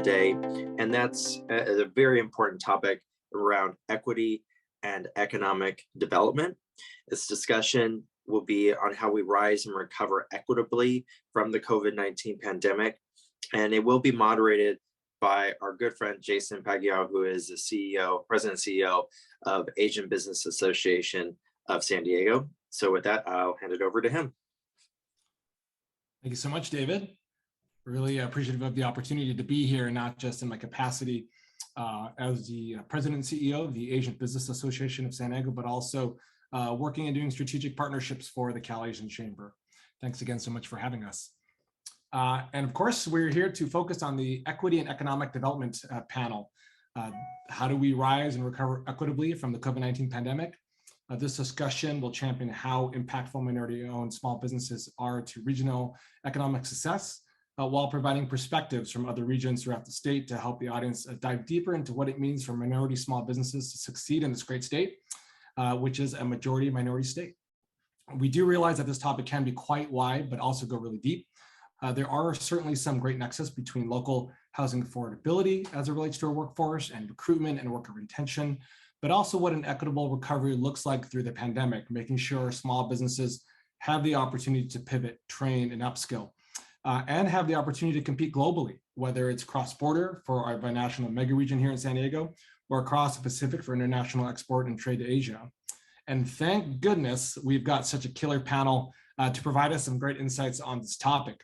today, and that's a very important topic around equity and economic development. This discussion will be on how we rise and recover equitably from the COVID-19 pandemic, and it will be moderated by our good friend Jason Paguio, who is the president and CEO of Asian Business Association of San Diego. So with that, I'll hand it over to him. Thank you so much, David. Really appreciative of the opportunity to be here, not just in my capacity as the president and CEO of the Asian Business Association of San Diego, but also working and doing strategic partnerships for the CalAsian Chamber. Thanks again so much for having us. And of course, we're here to focus on the Equity and Economic Development panel. How do we rise and recover equitably from the COVID-19 pandemic? This discussion will champion how impactful minority-owned small businesses are to regional economic success, while providing perspectives from other regions throughout the state to help the audience dive deeper into what it means for minority small businesses to succeed in this great state, which is a majority minority state. We do realize that this topic can be quite wide, but also go really deep. There are certainly some great nexus between local housing affordability as it relates to our workforce and recruitment and worker retention, but also what an equitable recovery looks like through the pandemic, making sure small businesses have the opportunity to pivot, train, and upskill, and have the opportunity to compete globally, whether it's cross-border for our binational mega region here in San Diego, or across the Pacific for international export and trade to Asia. And thank goodness we've got such a killer panel to provide us some great insights on this topic.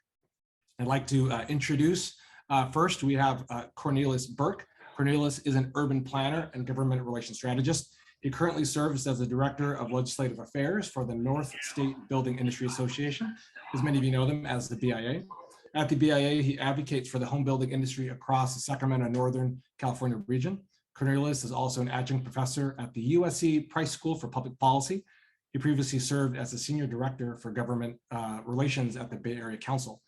I'd like to introduce, first we have Cornelious Burke. Cornelious is an urban planner and government relations strategist. He currently serves as the Director of Legislative Affairs for the North State Building Industry Association, as many of you know them as the BIA. At the BIA, he advocates for the home building industry across the Sacramento Northern California region. Cornelious is also an adjunct professor at the USC Price School for Public Policy. He previously served as the Senior Director for Government Relations at the Bay Area Council.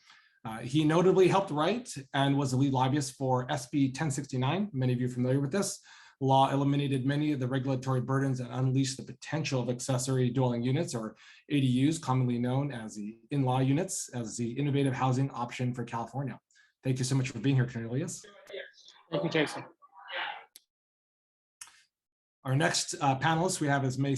He notably helped write and was the lead lobbyist for SB 1069. Many of you are familiar with this. Law eliminated many of the regulatory burdens and unleashed the potential of accessory dwelling units, or ADUs, commonly known as the in-law units, as the innovative housing option for California. Thank you so much for being here, Cornelious. Thank you, Jason. Our next panelist we have is Maye,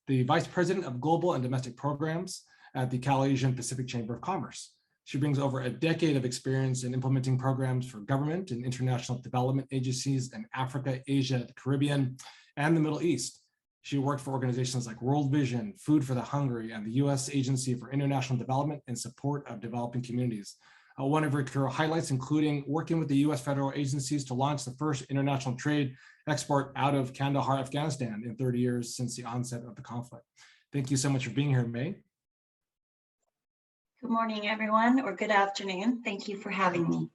the Vice President of Global and Domestic Programs at the CalAsian Pacific Chamber of Commerce. She brings over a decade of experience in implementing programs for government and international development agencies in Africa, Asia, the Caribbean, and the Middle East. She worked for organizations like World Vision, Food for the Hungry, and the U.S. Agency for International Development in support of developing communities. One of her career highlights including working with the U.S. federal agencies to launch the first international trade export out of Kandahar, Afghanistan in 30 years since the onset of the conflict. Thank you so much for being here, Maye. Good morning, everyone, or good afternoon. Thank you for having me.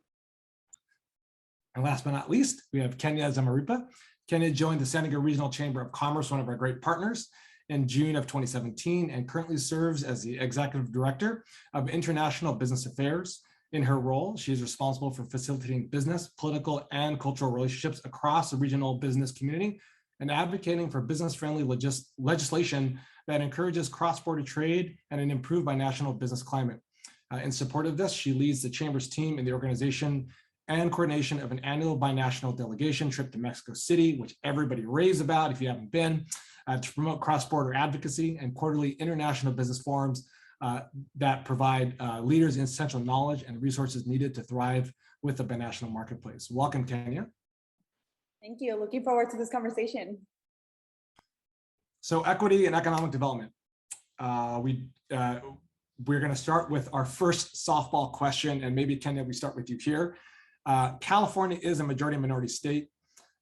And last but not least, we have Kenia Zamarripa. Kenia joined the San Diego Regional Chamber of Commerce, one of our great partners, in June of 2017, and currently serves as the Executive Director of International Business Affairs. In her role, she is responsible for facilitating business, political, and cultural relationships across the regional business community and advocating for business-friendly legislation that encourages cross-border trade and an improved binational business climate. In support of this, she leads the Chamber's team in the organization and coordination of an annual binational delegation trip to Mexico City, which everybody raves about if you haven't been, to promote cross-border advocacy and quarterly international business forums that provide leaders essential knowledge and resources needed to thrive with the binational marketplace. Welcome, Kenia. Thank you. Looking forward to this conversation. So equity and economic development. We're going to start with our first softball question, and maybe Kenia, we start with you here. California is a majority minority state.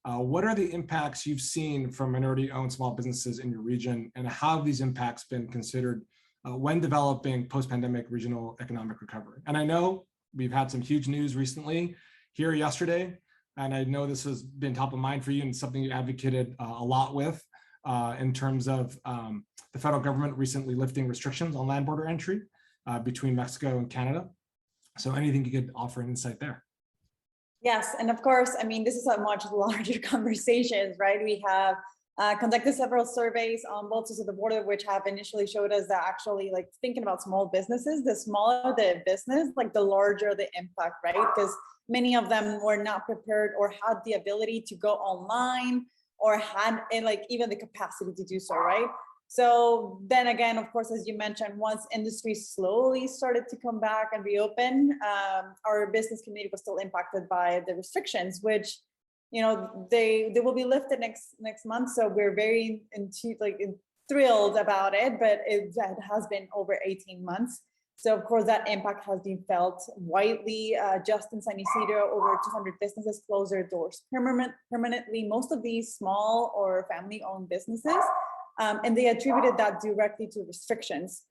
What are the impacts you've seen from minority-owned small businesses in your region, and how have these impacts been considered when developing post-pandemic regional economic recovery? And I know we've had some huge news recently here yesterday, and I know this has been top of mind for you and something you advocated a lot with. In terms of the federal government recently lifting restrictions on land border entry between Mexico and Canada. So anything you could offer an insight there? Yes, and of course, I mean, this is a much larger conversation, right? We have conducted several surveys on both sides of the border, which have initially showed us that actually, like, thinking about small businesses, the smaller the business, like the larger the impact, right? Because many of them were not prepared or had the ability to go online or had like even the capacity to do so, right? So then again, of course, as you mentioned, once industry slowly started to come back and reopen, our business community was still impacted by the restrictions, which, you know, they will be lifted next month. So we're very thrilled about it, but it has been over 18 months. So of course that impact has been felt widely. Just in San Isidro, over 200 businesses closed their doors permanently. Most of these small or family-owned businesses, and they attributed that directly to restrictions.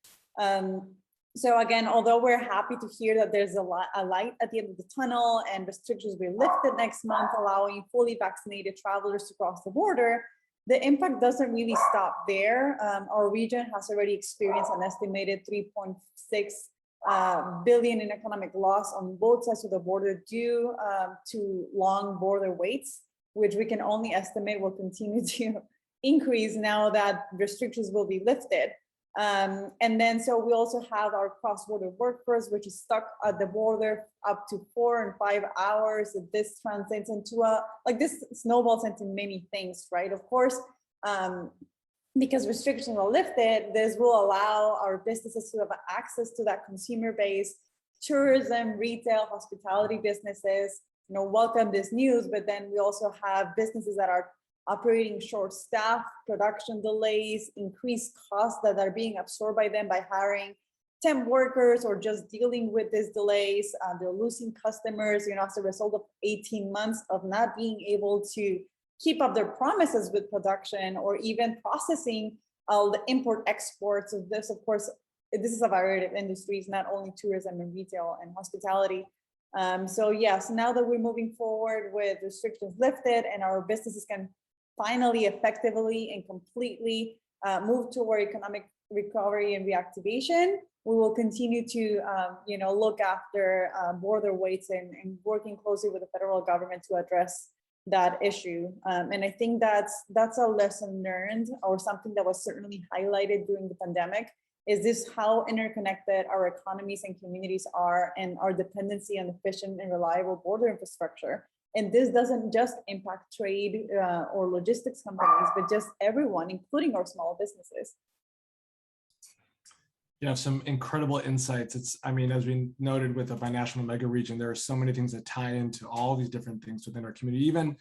So again, although we're happy to hear that there's a light at the end of the tunnel and restrictions will be lifted next month, allowing fully vaccinated travelers to cross the border, the impact doesn't really stop there. Our region has already experienced an estimated 3.6 billion in economic loss on both sides of the border due to long border waits, which we can only estimate will continue to increase now that restrictions will be lifted. And then so we also have our cross-border workforce, which is stuck at the border up to 4 and 5 hours. This translates into this snowballs into many things, right? Of course, because restrictions are lifted, this will allow our businesses to have access to that consumer base. Tourism, retail, hospitality businesses, you know, welcome this news, but then we also have businesses that are operating short staff, production delays, increased costs that are being absorbed by them by hiring temp workers or just dealing with these delays. They're losing customers, you know, as a result of 18 months of not being able to keep up their promises with production or even processing the import exports of this. Of course, this is a variety of industries, not only tourism and retail and hospitality. So yes, now that we're moving forward with restrictions lifted and our businesses can finally effectively and completely move toward economic recovery and reactivation, we will continue to you know, look after border waits and working closely with the federal government to address that issue. And I think that's a lesson learned, or something that was certainly highlighted during the pandemic, is this how interconnected our economies and communities are, and our dependency on efficient and reliable border infrastructure. And this doesn't just impact trade or logistics companies, but just everyone, including our small businesses. You have some incredible insights. It's, I mean, as we noted with the binational mega region, there are so many things that tie into all these different things within our community. Even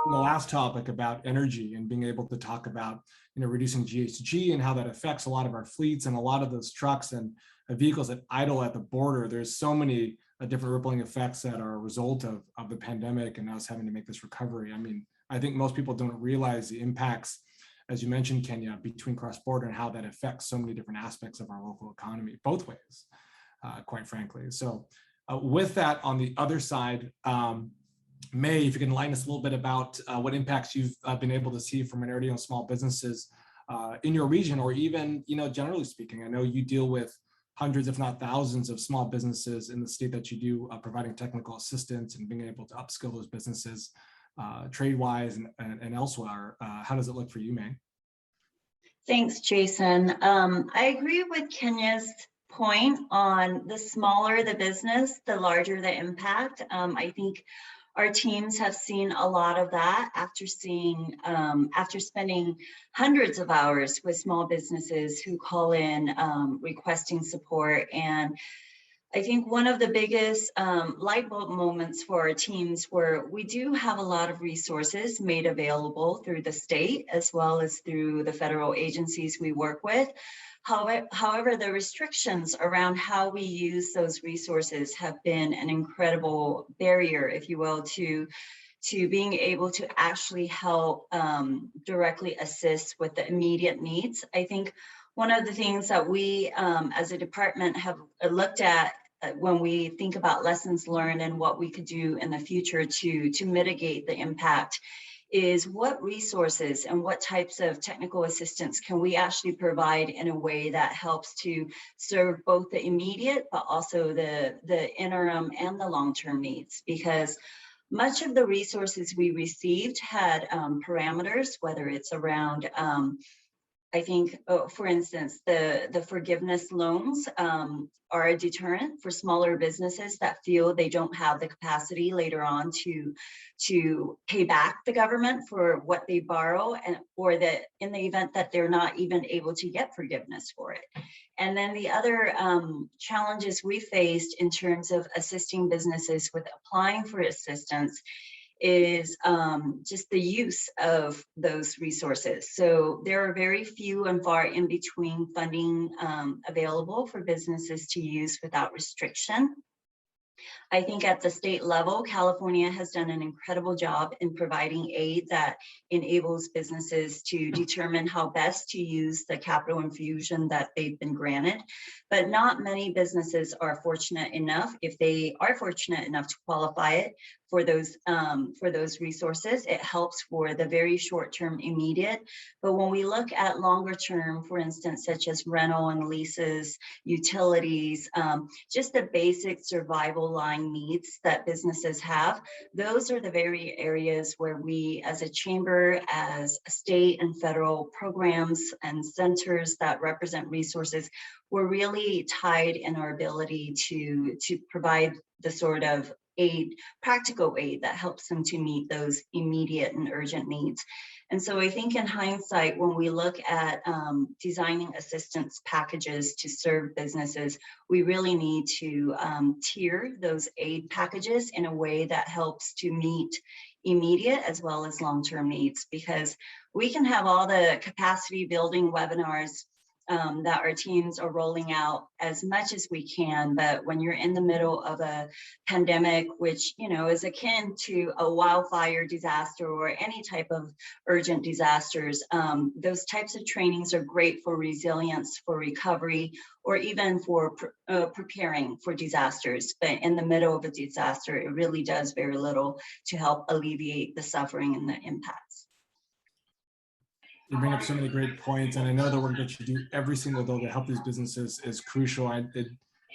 in the last topic about energy and being able to talk about, you know, reducing GHG and how that affects a lot of our fleets and a lot of those trucks and vehicles that idle at the border. There's so many different rippling effects that are a result of the pandemic and us having to make this recovery. I mean, I think most people don't realize the impacts, as you mentioned, Kenia, between cross-border and how that affects so many different aspects of our local economy, both ways, quite frankly. So with that, on the other side, Maye, if you can enlighten us a little bit about what impacts you've been able to see from minority owned small businesses in your region, or even, you know, generally speaking. I know you deal with hundreds, if not thousands, of small businesses in the state that you do, providing technical assistance and being able to upskill those businesses trade-wise and elsewhere. How does it look for you, Maye? Thanks, Jason. I agree with Kenia's point on the smaller the business, the larger the impact. I think our teams have seen a lot of that after spending hundreds of hours with small businesses who call in requesting support. And I think one of the biggest light bulb moments for our teams were we do have a lot of resources made available through the state as well as through the federal agencies we work with. However, the restrictions around how we use those resources have been an incredible barrier, if you will, to being able to actually help directly assist with the immediate needs. I think one of the things that we as a department have looked at when we think about lessons learned and what we could do in the future to mitigate the impact is what resources and what types of technical assistance can we actually provide in a way that helps to serve both the immediate but also the interim and the long-term needs. Because much of the resources we received had parameters, whether it's around I think, for instance, the forgiveness loans are a deterrent for smaller businesses that feel they don't have the capacity later on to pay back the government for what they borrow, and or that in the event that they're not even able to get forgiveness for it. And then the other challenges we faced in terms of assisting businesses with applying for assistance is just the use of those resources. So there are very few and far in between funding available for businesses to use without restriction. I think at the state level, California has done an incredible job in providing aid that enables businesses to determine how best to use the capital infusion that they've been granted. But not many businesses are fortunate enough, if they are fortunate enough to qualify it for those resources. It helps for the very short term immediate. But when we look at longer term, for instance, such as rental and leases, utilities, just the basic survival line needs that businesses have, those are the very areas where we as a chamber, as state and federal programs and centers that represent resources, we're really tied in our ability to provide the sort of aid, practical aid that helps them to meet those immediate and urgent needs. And so I think in hindsight, when we look at designing assistance packages to serve businesses, we really need to tier those aid packages in a way that helps to meet immediate as well as long-term needs, because we can have all the capacity building webinars that our teams are rolling out as much as we can, but when you're in the middle of a pandemic, which is akin to a wildfire disaster or any type of urgent disasters, those types of trainings are great for resilience, for recovery, or even for preparing for disasters. But in the middle of a disaster, it really does very little to help alleviate the suffering and the impacts. You bring up so many great points, and I know the work that you do every single day to help these businesses is crucial.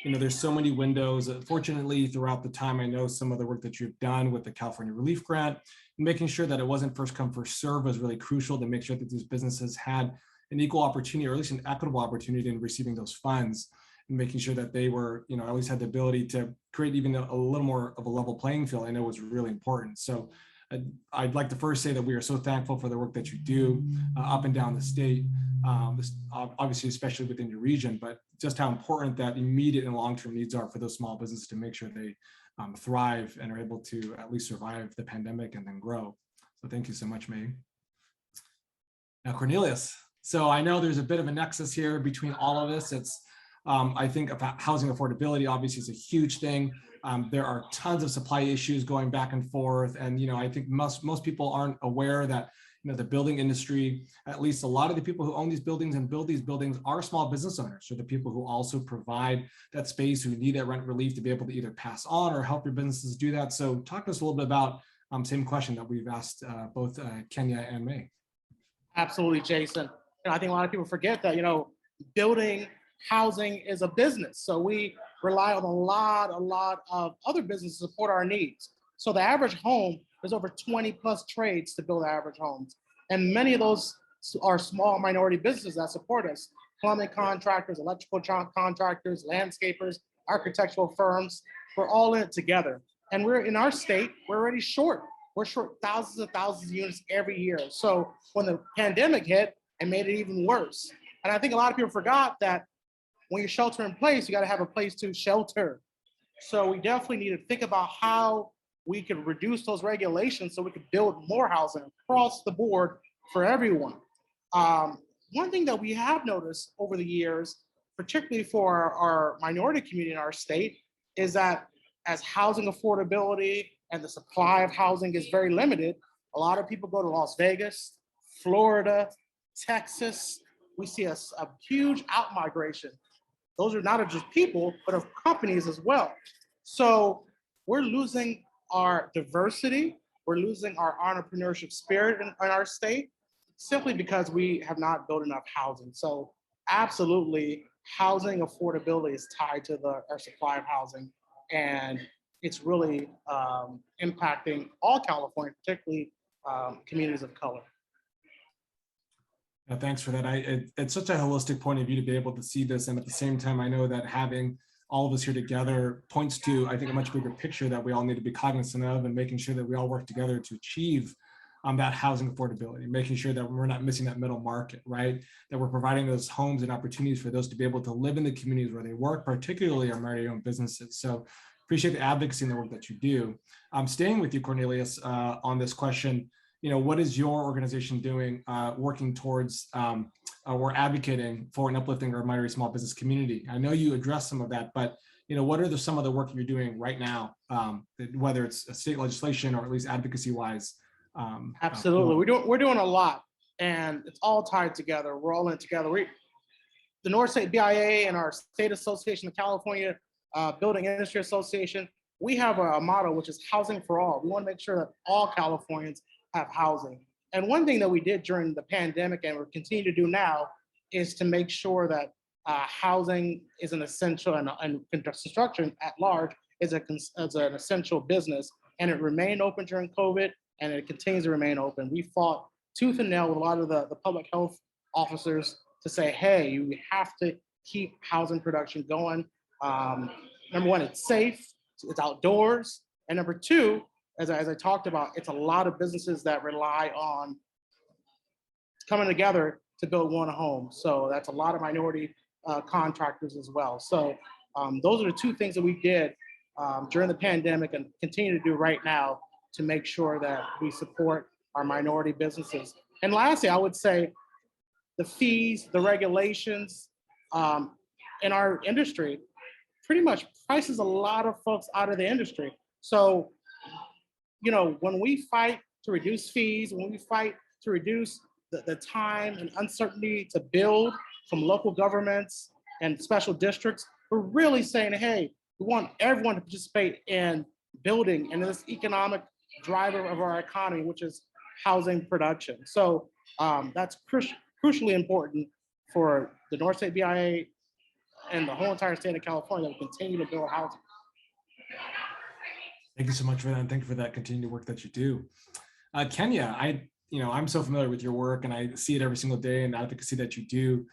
There's so many windows. Fortunately, throughout the time, I know some of the work that you've done with the California Relief Grant, making sure that it wasn't first come, first serve was really crucial to make sure that these businesses had an equal opportunity, or at least an equitable opportunity in receiving those funds, and making sure that they were, at least had the ability to create even a little more of a level playing field. I know was really important. So I'd like to first say that we are so thankful for the work that you do up and down the state, obviously, especially within your region, but just how important that immediate and long-term needs are for those small businesses to make sure they thrive and are able to at least survive the pandemic and then grow. So thank you so much, Maye. Now, Cornelious. So I know there's a bit of a nexus here between all of this. It's, I think about housing affordability, obviously is a huge thing. There are tons of supply issues going back and forth. And, I think most people aren't aware that, the building industry, at least a lot of the people who own these buildings and build these buildings are small business owners. So the people who also provide that space, who need that rent relief to be able to either pass on or help your businesses do that. So talk to us a little bit about same question that we've asked both Kenia and Maye. Absolutely, Jason. I think a lot of people forget that, building housing is a business. So we rely on a lot of other businesses to support our needs. So the average home, there's over 20 plus trades to build average homes. And many of those are small minority businesses that support us. Plumbing contractors, electrical contractors, landscapers, architectural firms, we're all in it together. And we're in our state, we're already short. We're short thousands of units every year. So when the pandemic hit, it made it even worse. And I think a lot of people forgot that when you shelter in place, you got to have a place to shelter. So we definitely need to think about how we could reduce those regulations so we could build more housing across the board for everyone. One thing that we have noticed over the years, particularly for our minority community in our state, is that as housing affordability and the supply of housing is very limited, a lot of people go to Las Vegas, Florida, Texas. We see a huge out-migration. Those are not just people, but of companies as well. So we're losing our diversity. We're losing our entrepreneurship spirit in our state simply because we have not built enough housing. So absolutely, housing affordability is tied to our supply of housing. And it's really impacting all California, particularly communities of color. Thanks for that. It's such a holistic point of view to be able to see this. And at the same time, I know that having all of us here together points to, I think, a much bigger picture that we all need to be cognizant of, and making sure that we all work together to achieve that housing affordability, making sure that we're not missing that middle market, right? That we're providing those homes and opportunities for those to be able to live in the communities where they work, particularly our minority-owned businesses. So appreciate the advocacy and the work that you do. I'm staying with you, Cornelious, on this question. What is your organization doing, working towards or advocating for and uplifting our minority small business community? I know you addressed some of that, but what are some of the work you're doing right now, whether it's state legislation or at least advocacy-wise? Absolutely, we're doing a lot, and it's all tied together. We're all in it together. The North State BIA and our State Association of California Building Industry Association, we have a motto, which is housing for all. We want to make sure that all Californians have housing. And one thing that we did during the pandemic, and we're continuing to do now, is to make sure that housing is an essential, and construction at large is an essential business. And it remained open during COVID, and it continues to remain open. We fought tooth and nail with a lot of the public health officers to say, hey, you have to keep housing production going. Number one, it's safe, it's outdoors. And number two, as I talked about, it's a lot of businesses that rely on coming together to build one home. So that's a lot of minority contractors as well. So those are the two things that we did during the pandemic and continue to do right now to make sure that we support our minority businesses. And lastly, I would say the fees, the regulations in our industry pretty much prices a lot of folks out of the industry. So, when we fight to reduce fees, when we fight to reduce the time and uncertainty to build from local governments and special districts, we're really saying, hey, we want everyone to participate in building and this economic driver of our economy, which is housing production. So that's crucially important for the North State BIA and the whole entire state of California to continue to build housing. Thank you so much for that, and thank you for that continued work that you do. Kenia, I'm so familiar with your work, and I see it every single day, and the advocacy that you do,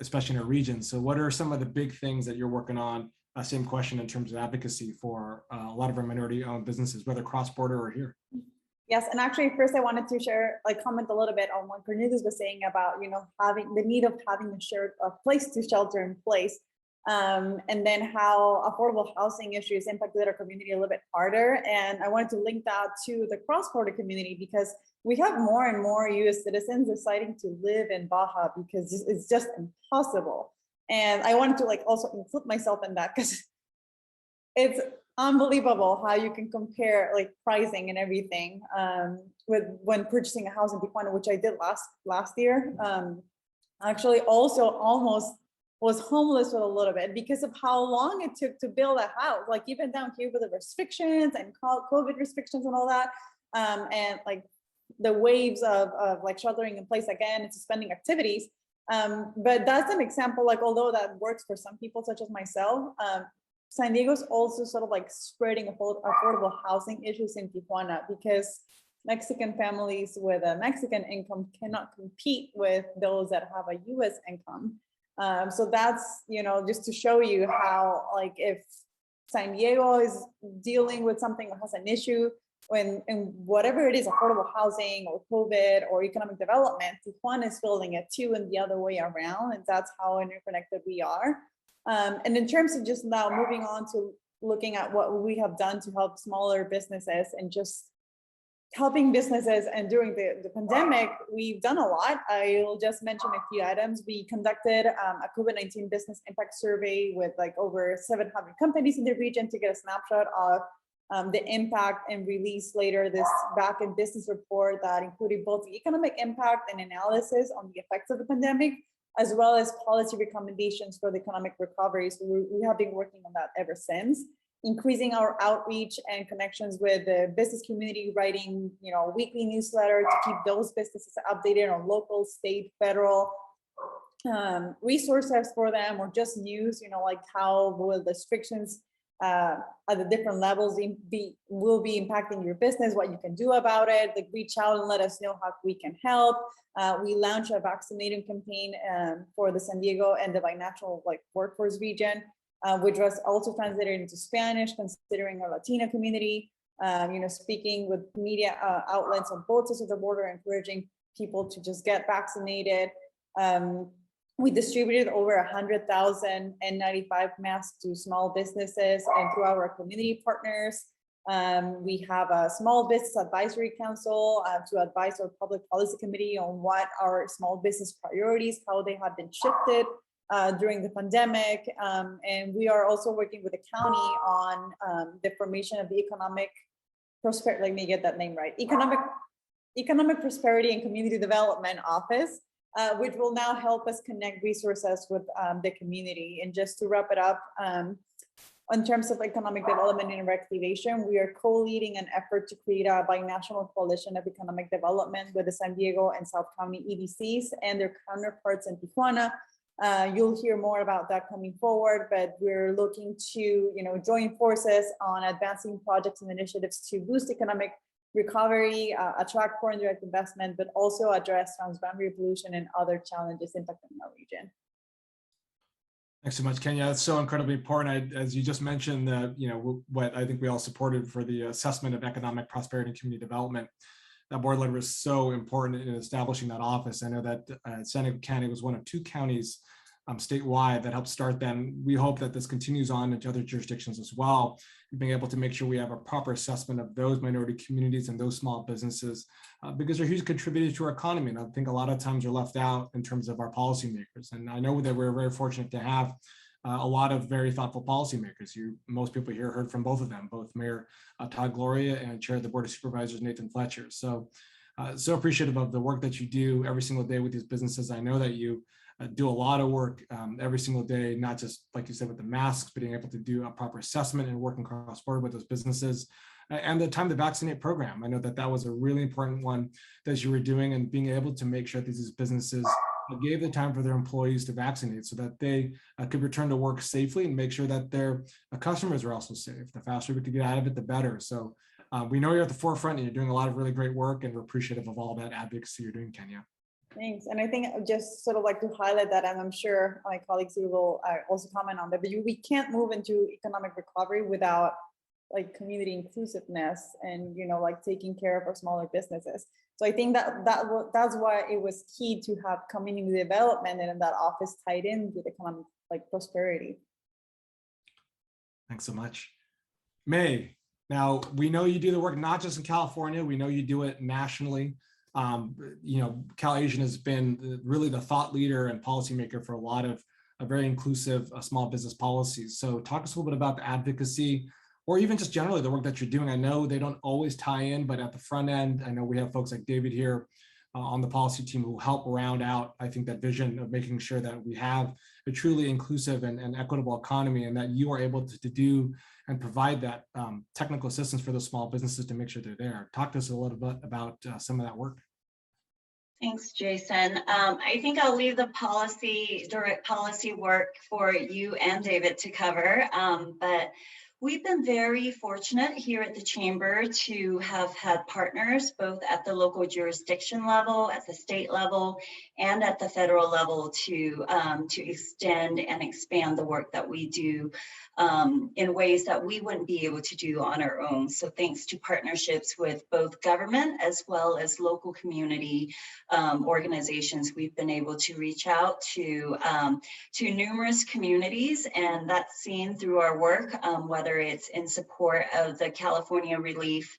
especially in our region. So what are some of the big things that you're working on? Same question in terms of advocacy for a lot of our minority-owned businesses, whether cross-border or here. Yes, and actually, first I wanted to comment a little bit on what Cornelius was saying about, having the need of having a place to shelter in place, and then how affordable housing issues impacted our community a little bit harder. And I wanted to link that to the cross-border community because we have more and more U.S. citizens deciding to live in Baja because it's just impossible. And I wanted to also include myself in that because it's unbelievable how you can compare pricing and everything with when purchasing a house in Tijuana, which I did last year. Actually also almost was homeless for a little bit because of how long it took to build a house, even down here with the restrictions and COVID restrictions and all that. And the waves of sheltering in place again and suspending activities. But that's an example, although that works for some people, such as myself, San Diego's also sort of spreading affordable housing issues in Tijuana because Mexican families with a Mexican income cannot compete with those that have a US income. So that's, just to show you how, if San Diego is dealing with something or has an issue, when whatever it is, affordable housing or COVID or economic development, Tijuana is feeling it too, and the other way around, and that's how interconnected we are. And in terms of just now moving on to looking at what we have done to help smaller businesses and just helping businesses, and during the pandemic, we've done a lot. I will just mention a few items. We conducted a COVID-19 business impact survey with over 700 companies in the region to get a snapshot of the impact, and release later this back-end business report that included both the economic impact and analysis on the effects of the pandemic, as well as policy recommendations for the economic recovery. So we have been working on that ever since, increasing our outreach and connections with the business community, writing weekly newsletter to keep those businesses updated on local, state, federal resources for them, or just news, how will the restrictions at the different levels will be impacting your business, what you can do about it. Like, reach out and let us know how we can help. We launched a vaccinating campaign for the San Diego and the binational workforce region, which was also translated into Spanish, considering our Latino community. Speaking with media outlets on both sides of the border, encouraging people to just get vaccinated. We distributed over 100,000 N95 masks to small businesses and through our community partners. We have a small business advisory council to advise our public policy committee on what our small business priorities, how they have been shifted during the pandemic. And we are also working with the county on the formation of the economic prosperity, let me get that name right, economic prosperity and community development office, which will now help us connect resources with the community. And just to wrap it up, in terms of economic development and reactivation, we are co-leading an effort to create a binational coalition of economic development with the San Diego and South County EDCs and their counterparts in Tijuana. You'll hear more about that coming forward, but we're looking to join forces on advancing projects and initiatives to boost economic recovery, attract foreign direct investment, but also address transboundary pollution and other challenges impacting our region. Thanks so much, Kenia. That's so incredibly important. As you just mentioned, what I think we all supported for the assessment of economic prosperity and community development, that board letter was so important in establishing that office. I know that San Diego County was one of 2 counties statewide that helped start them. We hope that this continues on into other jurisdictions as well, being able to make sure we have a proper assessment of those minority communities and those small businesses, because they're huge contributors to our economy. And I think a lot of times are left out in terms of our policymakers. And I know that we're very fortunate to have a lot of very thoughtful policymakers. Most people here heard from both of them, both Mayor Todd Gloria and Chair of the Board of Supervisors, Nathan Fletcher. So appreciative of the work that you do every single day with these businesses. I know that you do a lot of work every single day, not just like you said with the masks, but being able to do a proper assessment and working cross-border with those businesses. And the time to vaccinate program. I know that was a really important one that you were doing, and being able to make sure that these businesses gave the time for their employees to vaccinate so that they could return to work safely and make sure that their customers are also safe. The faster we could get out of it, the better. So we know you're at the forefront and you're doing a lot of really great work, and we're appreciative of all that advocacy you're doing, Kenia. Thanks. And I think I just sort of like to highlight that, and I'm sure my colleagues here will also comment on that, but we can't move into economic recovery without community inclusiveness and taking care of our smaller businesses. So I think that's why it was key to have community development and that office tied in with economic prosperity. Thanks so much. Maye, now we know you do the work not just in California, we know you do it nationally. CalAsian has been really the thought leader and policymaker for a lot of very inclusive small business policies. So talk us a little bit about the advocacy, or even just generally the work that you're doing. I know they don't always tie in, but at the front end, I know we have folks like David here on the policy team who help round out, I think, that vision of making sure that we have a truly inclusive and equitable economy, and that you are able to do and provide that technical assistance for those small businesses to make sure they're there. Talk to us a little bit about some of that work. Thanks, Jason. I think I'll leave the direct policy work for you and David to cover, but we've been very fortunate here at the Chamber to have had partners both at the local jurisdiction level, at the state level, and at the federal level to extend and expand the work that we do in ways that we wouldn't be able to do on our own. So thanks to partnerships with both government as well as local community organizations, we've been able to reach out to numerous communities, and that's seen through our work, whether it's in support of the California Relief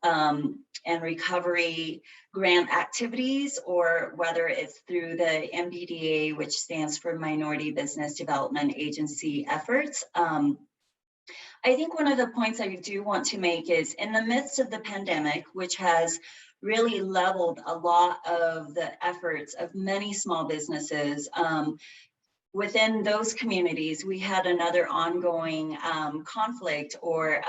and Recovery grant activities, or whether it's through the MBDA, which stands for Minority Business Development Agency efforts. I think one of the points I do want to make is, in the midst of the pandemic, which has really leveled a lot of the efforts of many small businesses, within those communities, we had another ongoing conflict or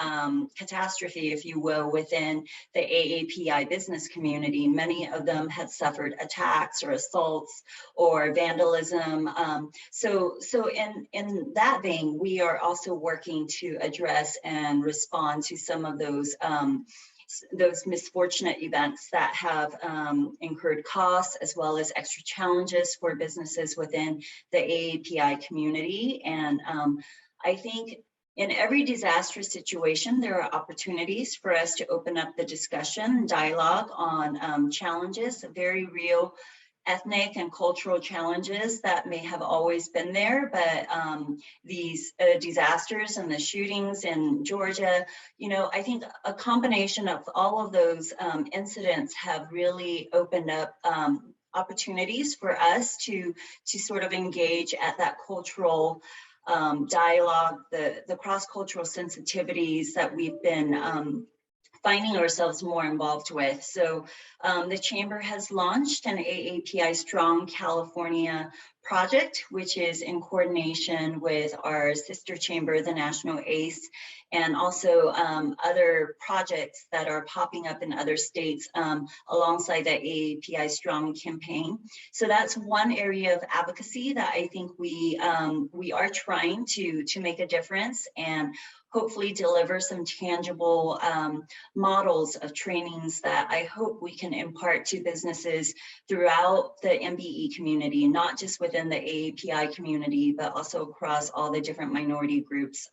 catastrophe, if you will, within the AAPI business community. Many of them had suffered attacks or assaults or vandalism. So in that vein, we are also working to address and respond to some of those misfortunate events that have incurred costs as well as extra challenges for businesses within the AAPI community. And I think in every disastrous situation, there are opportunities for us to open up the discussion, dialogue on challenges, very real ethnic and cultural challenges that may have always been there, but these disasters and the shootings in Georgia, I think a combination of all of those incidents have really opened up opportunities for us to sort of engage at that cultural dialogue, the cross-cultural sensitivities that we've been finding ourselves more involved with. So the Chamber has launched an AAPI Strong California project, which is in coordination with our sister chamber, the National ACE, and also other projects that are popping up in other states alongside the AAPI Strong campaign. So that's one area of advocacy that I think we are trying to make a difference and hopefully deliver some tangible models of trainings that I hope we can impart to businesses throughout the MBE community, not just within the AAPI community, but also across all the different minority groups.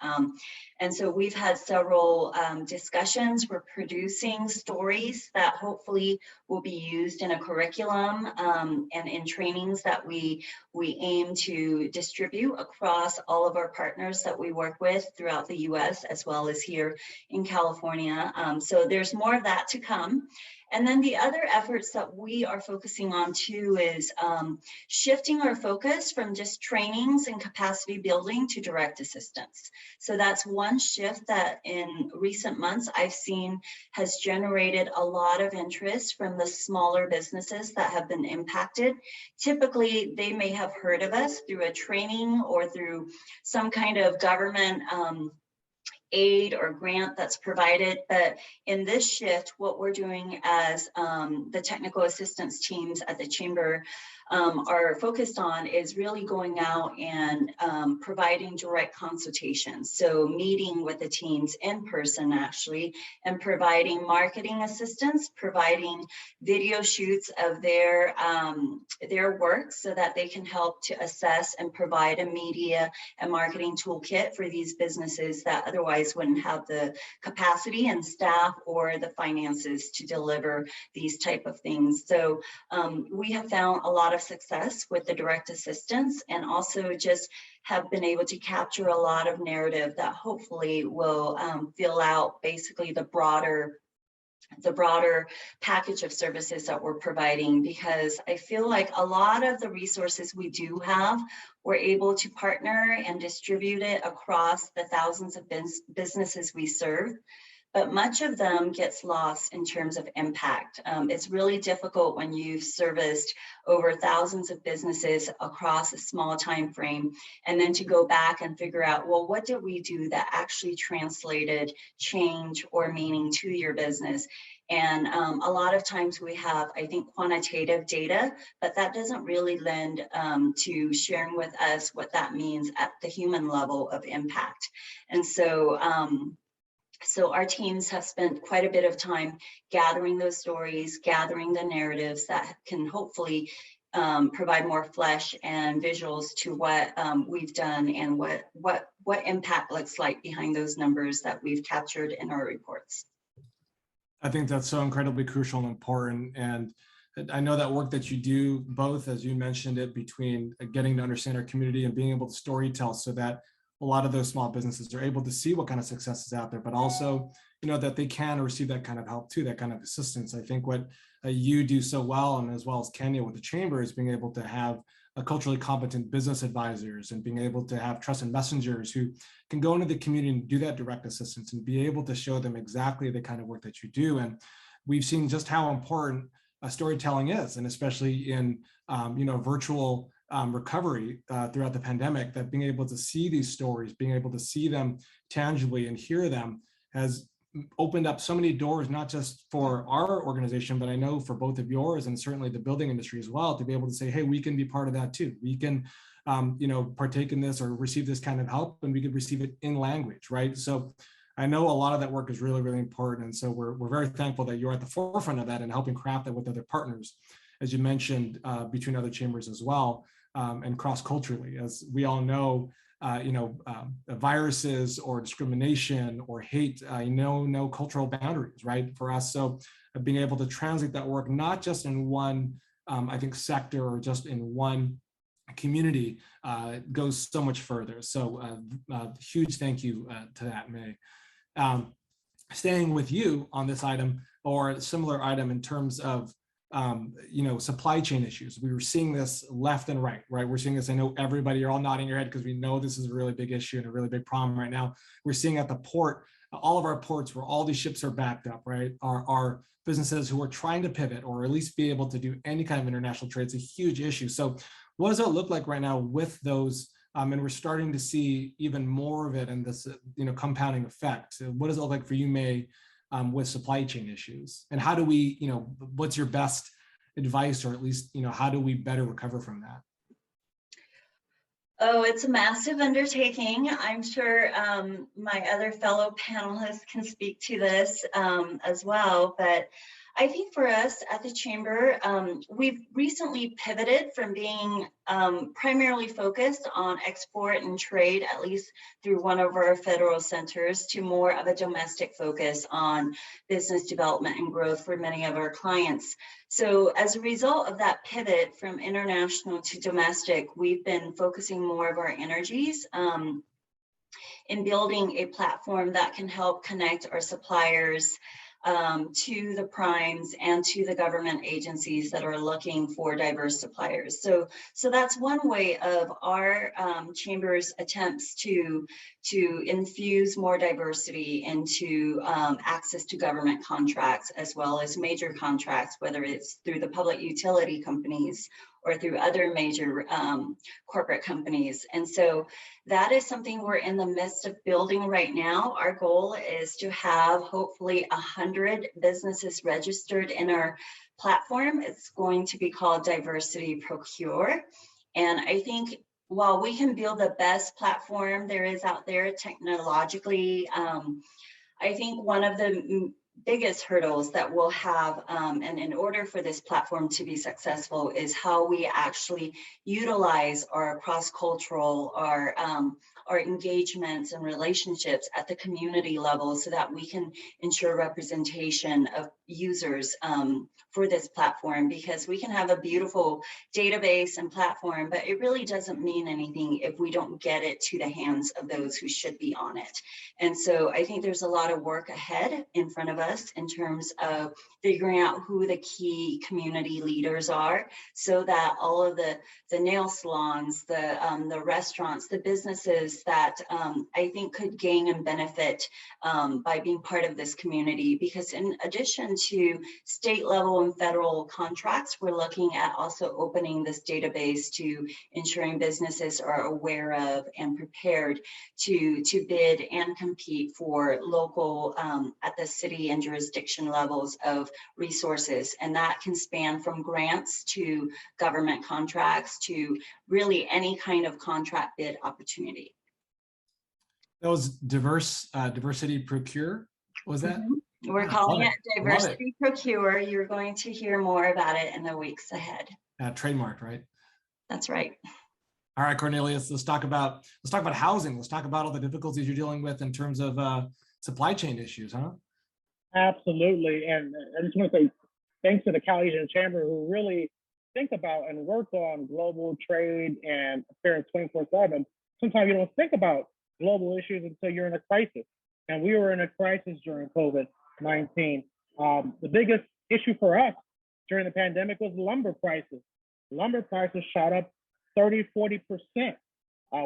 And so we've had several discussions. We're producing stories that hopefully will be used in a curriculum and in trainings that we aim to distribute across all of our partners that we work with throughout the US as well as here in California. So there's more of that to come. And then the other efforts that we are focusing on too is shifting our focus from just trainings and capacity building to direct assistance. So that's one shift that in recent months I've seen has generated a lot of interest from the smaller businesses that have been impacted. Typically, they may have heard of us through a training or through some kind of government aid or grant that's provided. But in this shift, what we're doing as the technical assistance teams at the Chamber are focused on is really going out and providing direct consultations. So meeting with the teams in person actually, and providing marketing assistance, providing video shoots of their work so that they can help to assess and provide a media and marketing toolkit for these businesses that otherwise wouldn't have the capacity and staff or the finances to deliver these type of things. So we have found a lot of success with the direct assistance, and also just have been able to capture a lot of narrative that hopefully will fill out basically the broader package of services that we're providing, because I feel like a lot of the resources we do have, we're able to partner and distribute it across the thousands of businesses we serve. But much of them gets lost in terms of impact. It's really difficult when you've serviced over thousands of businesses across a small time frame, and then to go back and figure out, well, what did we do that actually translated change or meaning to your business? And a lot of times we have, I think, quantitative data, but that doesn't really lend to sharing with us what that means at the human level of impact. And so, so our teams have spent quite a bit of time gathering those stories, gathering the narratives that can hopefully provide more flesh and visuals to what we've done and what impact looks like behind those numbers that we've captured in our reports. I think that's so incredibly crucial and important. And I know that work that you do, both, as you mentioned it, between getting to understand our community and being able to storytell so that a lot of those small businesses are able to see what kind of success is out there, but also, that they can receive that kind of help too, that kind of assistance. I think what you do so well, and as well as Kenia with the Chamber, is being able to have a culturally competent business advisors and being able to have trusted messengers who can go into the community and do that direct assistance and be able to show them exactly the kind of work that you do. And we've seen just how important storytelling is, and especially in virtual recovery throughout the pandemic, that being able to see these stories, being able to see them tangibly and hear them has opened up so many doors, not just for our organization, but I know for both of yours and certainly the building industry as well, to be able to say, hey, we can be part of that too. We can, partake in this or receive this kind of help, and we could receive it in language, right? So I know a lot of that work is really, really important. And so we're very thankful that you're at the forefront of that and helping craft that with other partners, as you mentioned, between other chambers as well, and cross-culturally. As we all know, viruses or discrimination or hate, no cultural boundaries, right, for us. So being able to translate that work, not just in one, I think, sector or just in one community, goes so much further. So huge thank you to that, Maye. Staying with you on this item or a similar item in terms of supply chain issues. We were seeing this left and right? We're seeing this, I know everybody, you're all nodding your head because we know this is a really big issue and a really big problem right now. We're seeing at the port, all of our ports where all these ships are backed up, right? Our businesses who are trying to pivot or at least be able to do any kind of international trade. It's a huge issue. So what does it look like right now with those? And we're starting to see even more of it and this, compounding effect. So what does it look like for you, Maye, with supply chain issues? And how do we, what's your best advice, or at least, how do we better recover from that? Oh, it's a massive undertaking. I'm sure my other fellow panelists can speak to this as well, but I think for us at the Chamber, we've recently pivoted from being primarily focused on export and trade, at least through one of our federal centers, to more of a domestic focus on business development and growth for many of our clients. So as a result of that pivot from international to domestic, we've been focusing more of our energies in building a platform that can help connect our suppliers to the primes and to the government agencies that are looking for diverse suppliers. So that's one way of our chamber's attempts to infuse more diversity into access to government contracts, as well as major contracts, whether it's through the public utility companies or through other major corporate companies. And so that is something we're in the midst of building right now. Our goal is to have hopefully 100 businesses registered in our platform. It's going to be called Diversity Procure. And I think while we can build the best platform there is out there technologically, I think one of the biggest hurdles that we'll have, and in order for this platform to be successful, is how we actually utilize our cross-cultural, our engagements and relationships at the community level so that we can ensure representation of users for this platform, because we can have a beautiful database and platform, but it really doesn't mean anything if we don't get it to the hands of those who should be on it. And so I think there's a lot of work ahead in front of us in terms of figuring out who the key community leaders are, so that all of the nail salons, the restaurants, the businesses that I think could gain and benefit by being part of this community. Because in addition to state level and federal contracts, we're looking at also opening this database to ensuring businesses are aware of and prepared to bid and compete for local at the city and jurisdiction levels of resources. And that can span from grants to government contracts to really any kind of contract bid opportunity. That was Diversity Procure, was that? Mm-hmm. We're calling it Diversity Procure. You're going to hear more about it in the weeks ahead. Trademarked, right? That's right. All right, Cornelious, let's talk about housing. Let's talk about all the difficulties you're dealing with in terms of supply chain issues, huh? Absolutely. And I just want to say thanks to the CalAsian Chamber, who really think about and work on global trade and affairs 24/7. Sometimes you don't think about global issues until you're in a crisis. And we were in a crisis during COVID-19. The biggest issue for us during the pandemic was lumber prices. Lumber prices shot up 30–40%.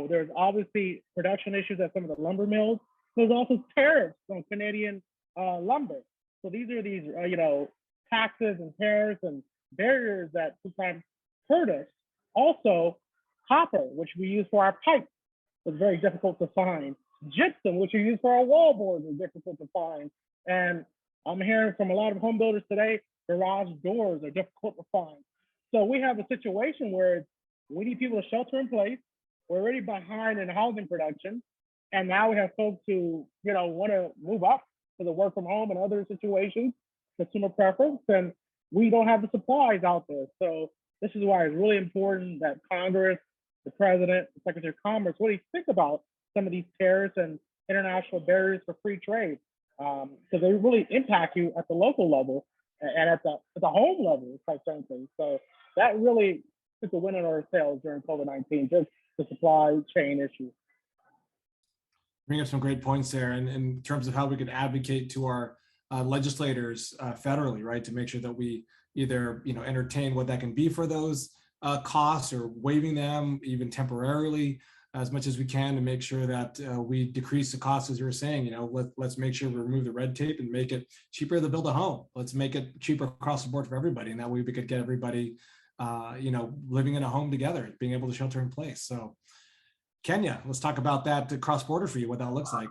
There's obviously production issues at some of the lumber mills. There's also tariffs on Canadian lumber. So these are these, taxes and tariffs and barriers that sometimes hurt us. Also, Copper, which we use for our pipes, was very difficult to find. Gypsum, which we use for our wall boards, is difficult to find. And I'm hearing from a lot of home builders today, garage doors are difficult to find. So we have a situation where we need people to shelter in place. We're already behind in housing production. And now we have folks who, want to move up to the work from home and other situations, consumer preference, and we don't have the supplies out there. So this is why it's really important that Congress, the President, the Secretary of Commerce really think about some of these tariffs and international barriers for free trade, because they really impact you at the local level and at the home level, quite frankly. So that really took a win on our sales during COVID-19, just the supply chain issue. Bring up some great points there, and in terms of how we could advocate to our legislators federally, right, to make sure that we either entertain what that can be for those costs or waiving them even temporarily as much as we can to make sure that we decrease the costs, as you were saying. Let's make sure we remove the red tape and make it cheaper to build a home. Let's make it cheaper across the board for everybody, and that way we could get everybody living in a home together, being able to shelter in place. So Kenia, let's talk about that cross-border for you, what that looks like.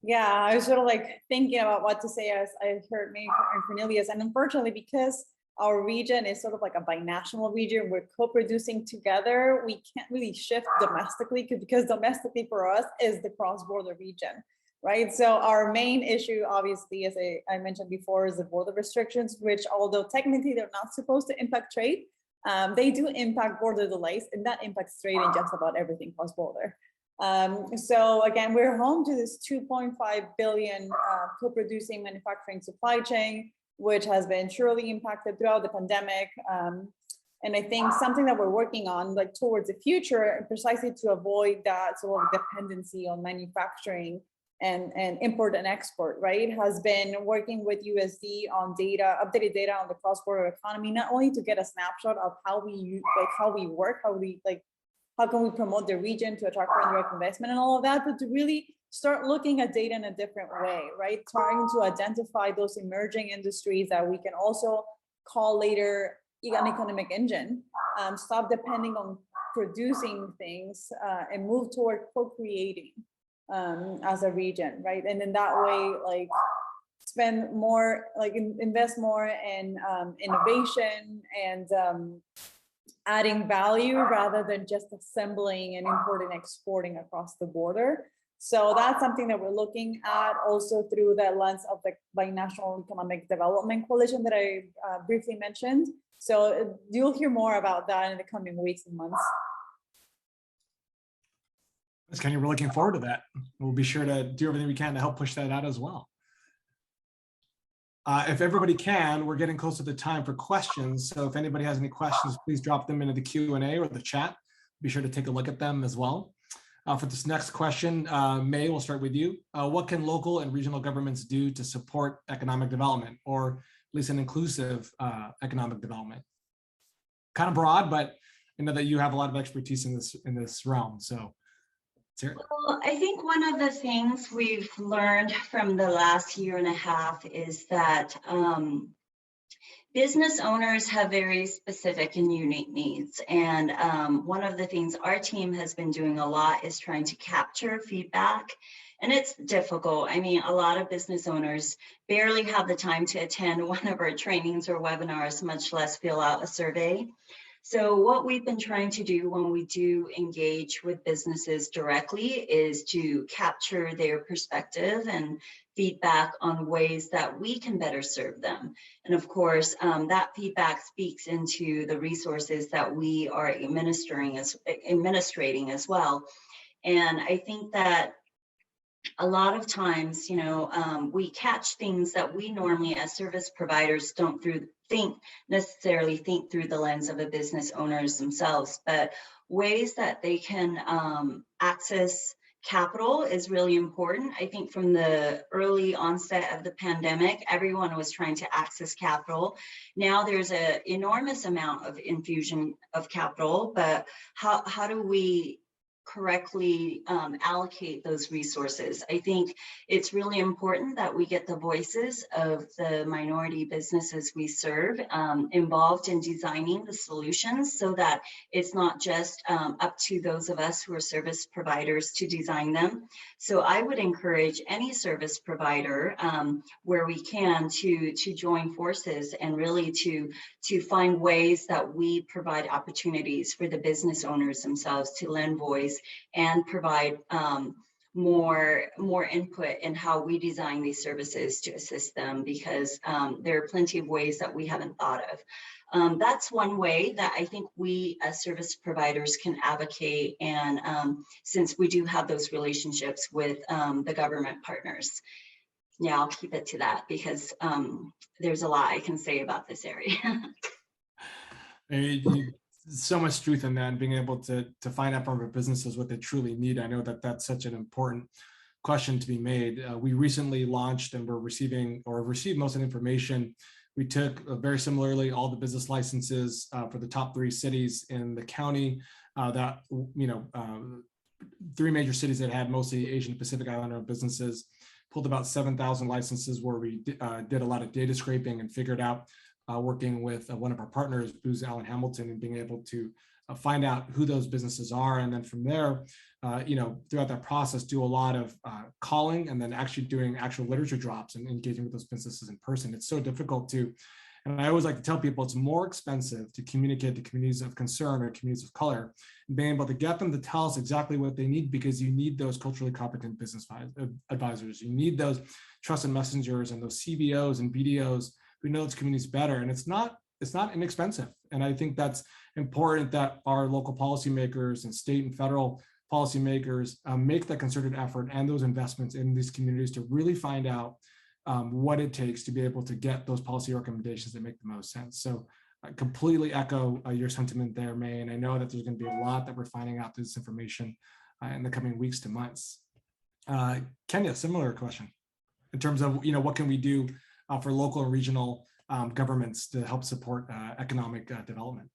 Yeah, I was sort of like thinking about what to say as I heard Maye and Cornelious. And unfortunately, because our region is sort of like a binational region, we're co-producing together, we can't really shift domestically because domestically for us is the cross-border region, right? So our main issue, obviously, as I mentioned before, is the border restrictions, which although technically they're not supposed to impact trade, they do impact border delays, and that impacts trade in just about everything cross-border. So again, we're home to this 2.5 billion co-producing manufacturing supply chain, which has been surely impacted throughout the pandemic. And I think something that we're working on, like towards the future, precisely to avoid that sort of dependency on manufacturing and import and export, right, has been working with USD on data, updated data on the cross-border economy, not only to get a snapshot of how we work, how can we promote the region to attract foreign direct investment and all of that, but to really start looking at data in a different way, right? Trying to identify those emerging industries that we can also call later an economic engine, stop depending on producing things and move toward co-creating as a region, right? And in that way, like spend more, like invest more in innovation and adding value rather than just assembling and importing and exporting across the border. So that's something that we're looking at also through the lens of the Binational Economic Development Coalition that I briefly mentioned. So you'll hear more about that in the coming weeks and months. That's Kenia, we're looking forward to that. We'll be sure to do everything we can to help push that out as well. If everybody can, we're getting close to the time for questions. So if anybody has any questions, please drop them into the Q&A or the chat. Be sure to take a look at them as well. For this next question, Maye, we'll start with you. What can local and regional governments do to support economic development, or at least an inclusive economic development? Kind of broad, but I know that you have a lot of expertise in this realm. So well, I think one of the things we've learned from the last year and a half is that business owners have very specific and unique needs. And one of the things our team has been doing a lot is trying to capture feedback. And it's difficult. I mean, a lot of business owners barely have the time to attend one of our trainings or webinars, much less fill out a survey. So what we've been trying to do when we do engage with businesses directly is to capture their perspective and feedback on ways that we can better serve them. And of course, that feedback speaks into the resources that we are administrating as well. And I think that a lot of times, we catch things that we normally as service providers don't necessarily think through the lens of a business owners themselves, but ways that they can access capital is really important. I think from the early onset of the pandemic, everyone was trying to access capital. Now there's an enormous amount of infusion of capital, but how do we correctly allocate those resources. I think it's really important that we get the voices of the minority businesses we serve involved in designing the solutions, so that it's not just up to those of us who are service providers to design them. So I would encourage any service provider where we can to join forces and really to find ways that we provide opportunities for the business owners themselves to lend voice and provide more input in how we design these services to assist them, because there are plenty of ways that we haven't thought of. That's one way that I think we as service providers can advocate, and since we do have those relationships with the government partners. Yeah, I'll keep it to that, because there's a lot I can say about this area. So much truth in that, and being able to find out from our businesses what they truly need. I know that that's such an important question to be made. We recently launched, and we're received most of the information. We took very similarly all the business licenses for the top 3 cities in the county, that 3 major cities that had mostly Asian Pacific Islander businesses, pulled about 7,000 licenses, where we did a lot of data scraping and figured out, working with one of our partners, Booz Allen Hamilton, and being able to find out who those businesses are. And then from there, throughout that process, do a lot of calling, and then actually doing actual literature drops and engaging with those businesses in person. It's so difficult to, and I always like to tell people, it's more expensive to communicate to communities of concern or communities of color, and being able to get them to tell us exactly what they need, because you need those culturally competent business advisors. You need those trusted messengers and those CBOs and BDOs who know those communities better. And it's not inexpensive. And I think that's important, that our local policymakers and state and federal policymakers make that concerted effort and those investments in these communities to really find out what it takes to be able to get those policy recommendations that make the most sense. So I completely echo your sentiment there, Maye, and I know that there's going to be a lot that we're finding out through this information in the coming weeks to months. Kenia, similar question in terms of what can we do for local and regional governments to help support economic development?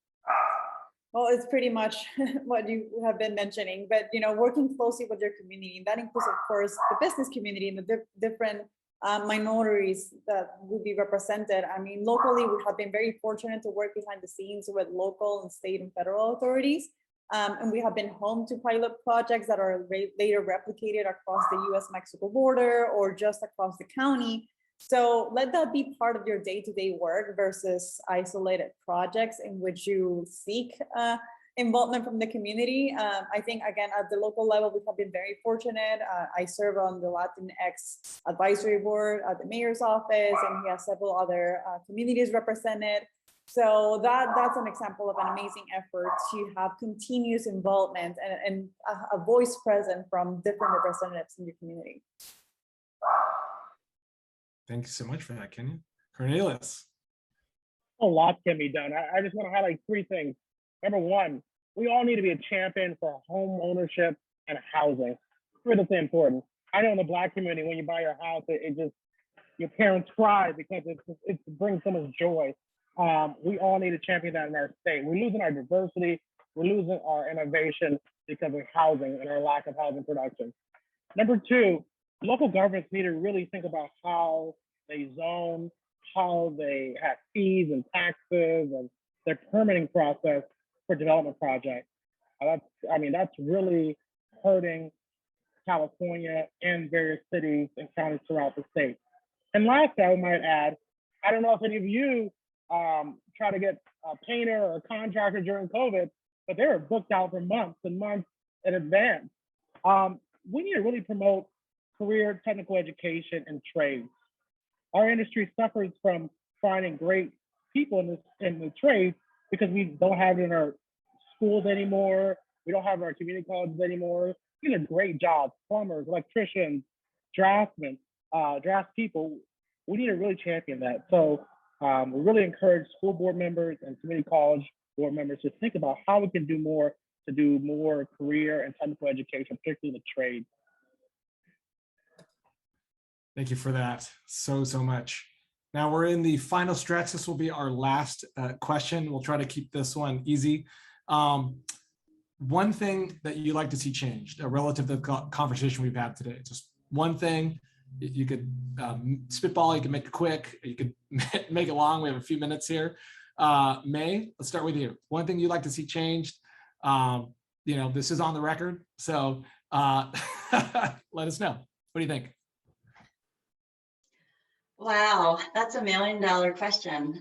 Well, it's pretty much what you have been mentioning, but working closely with your community, and that includes, of course, the business community and the different minorities that would be represented. I mean, locally, we have been very fortunate to work behind the scenes with local and state and federal authorities. And we have been home to pilot projects that are later replicated across the US-Mexico border or just across the county. So let that be part of your day-to-day work versus isolated projects in which you seek involvement from the community. I think, again, at the local level, we have been very fortunate. I serve on the Latinx advisory board at the mayor's office, and he has several other communities represented. So that's an example of an amazing effort to have continuous involvement and a voice present from different representatives in your community. Thank you so much for that, Kenia. Cornelious. A lot can be done. I just want to highlight 3 things. Number 1, we all need to be a champion for home ownership and housing. It's critically important. I know in the Black community, when you buy your house, it just, your parents cry because it brings so much joy. We all need to champion that in our state. We're losing our diversity. We're losing our innovation because of housing and our lack of housing production. Number 2, local governments need to really think about how they zone, how they have fees and taxes and their permitting process for development projects. That's really hurting California and various cities and counties throughout the state. And lastly, I might add, I don't know if any of you try to get a painter or a contractor during COVID, but they were booked out for months and months in advance. We need to really promote career technical education and trades. Our industry suffers from finding great people in the trades because we don't have it in our schools anymore. We don't have it in our community colleges anymore. These are great jobs: plumbers, electricians, draftsmen, draftspeople. We need to really champion that. So we really encourage school board members and community college board members to think about how we can do more to do more career and technical education, particularly the trades. Thank you for that so much. Now we're in the final stretch. This will be our last question. We'll try to keep this one easy. one thing that you like to see changed relative to the conversation we've had today. Just one thing. You could spitball, you can make it quick, you could make it long. We have a few minutes here. Maye, let's start with you. One thing you'd like to see changed. This is on the record, so let us know. What do you think? Wow, that's $1 million question.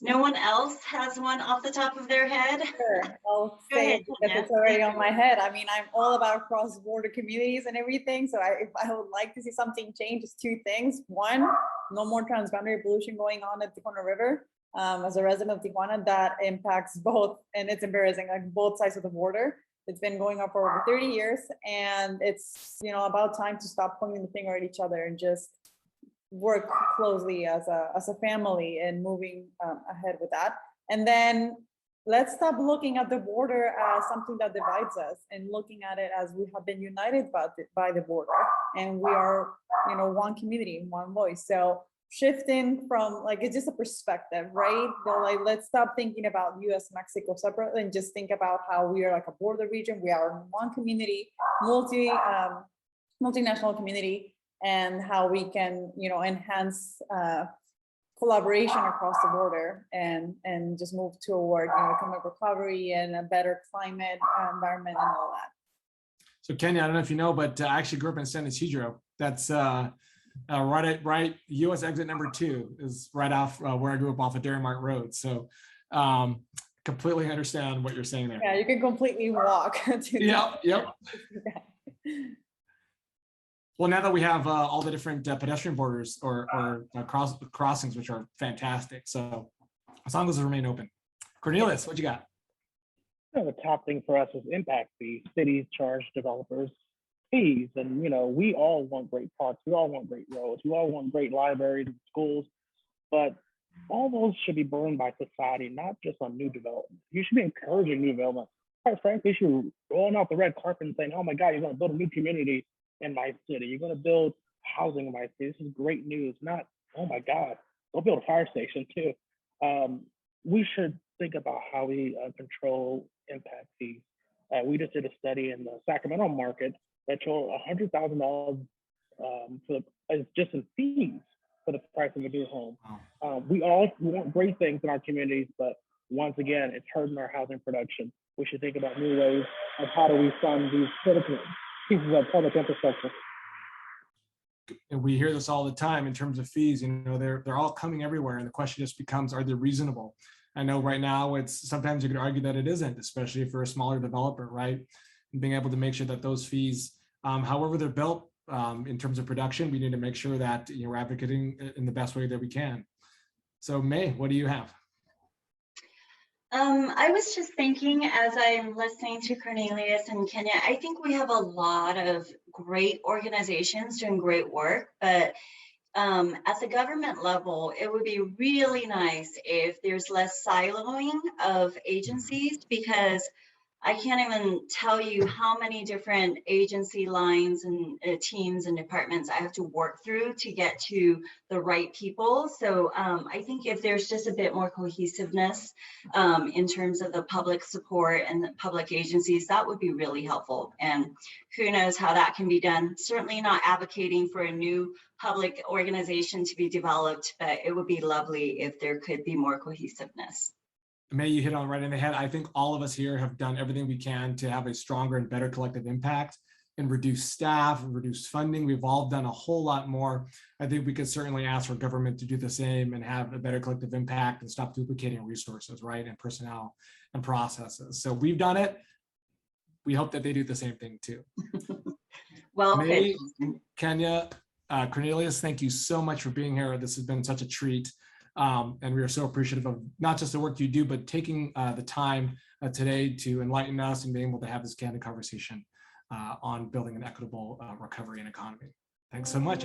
No one else has one off the top of their head? Sure, I'll Go say ahead, it because Kenia. it's already on my head. I mean, I'm all about cross-border communities and everything. So if I would like to see something change, it's two things. One, no more transboundary pollution going on at Tijuana River. As a resident of Tijuana, that impacts both, and it's embarrassing, like both sides of the border. It's been going on for over 30 years, and it's about time to stop pointing the finger at each other and just work closely as a family and moving ahead with that. And then let's stop looking at the border as something that divides us and looking at it as we have been united by the border, and we are one community, one voice. So shifting from it's just a perspective, right? So let's stop thinking about US Mexico separately and just think about how we are like a border region. We are one community, multinational community, and how we can enhance collaboration across the border and just move toward economic recovery and a better climate environment and all that. So Kenia, I don't know if you know, but I actually grew up in San Isidro. That's right. US exit number 2 is right off where I grew up off of Dairy Mart Road. So completely understand what you're saying there. Yeah, you can completely walk. Yep. Well, now that we have all the different pedestrian borders or crossings, which are fantastic. So as long as those remain open. Cornelious, what you got? The top thing for us is impact fees. Cities charge developers fees, and we all want great parks, we all want great roads, we all want great libraries and schools, but all those should be borne by society, not just on new development. You should be encouraging new development. Quite frankly, you should rolling out the red carpet and saying, "Oh my God, you're going to build a new community in my city. You're going to build housing in my city. This is great news." Not, "Oh my God, go build a fire station too." We should think about how we control impact fees. We just did a study in the Sacramento market that showed $100,000 just in fees for the price of a new home. We want great things in our communities, but once again, it's hurting our housing production. We should think about new ways of how do we fund these critical pieces of public infrastructure. And we hear this all the time in terms of fees. They're all coming everywhere, and the question just becomes, are they reasonable? I know right now sometimes you could argue that it isn't, especially for a smaller developer, right? And being able to make sure that those fees, however they're built, in terms of production, we need to make sure that we're advocating in the best way that we can. So Maye, what do you have? I was just thinking as I'm listening to Cornelious and Kenia, I think we have a lot of great organizations doing great work, but at the government level, it would be really nice if there's less siloing of agencies, because I can't even tell you how many different agency lines and teams and departments I have to work through to get to the right people. So I think if there's just a bit more cohesiveness in terms of the public support and the public agencies, that would be really helpful. And who knows how that can be done. Certainly not advocating for a new public organization to be developed, but it would be lovely if there could be more cohesiveness. Maye, you hit on right in the head. I think all of us here have done everything we can to have a stronger and better collective impact and reduce staff and reduce funding. We've all done a whole lot more. I think we could certainly ask for government to do the same and have a better collective impact and stop duplicating resources, right, and personnel and processes. So we've done it. We hope that they do the same thing too. Well, Maye, Kenia, Cornelious, thank you so much for being here. This has been such a treat. And we are so appreciative of not just the work you do, but taking the time today to enlighten us and being able to have this candid conversation on building an equitable recovery and economy. Thanks so much.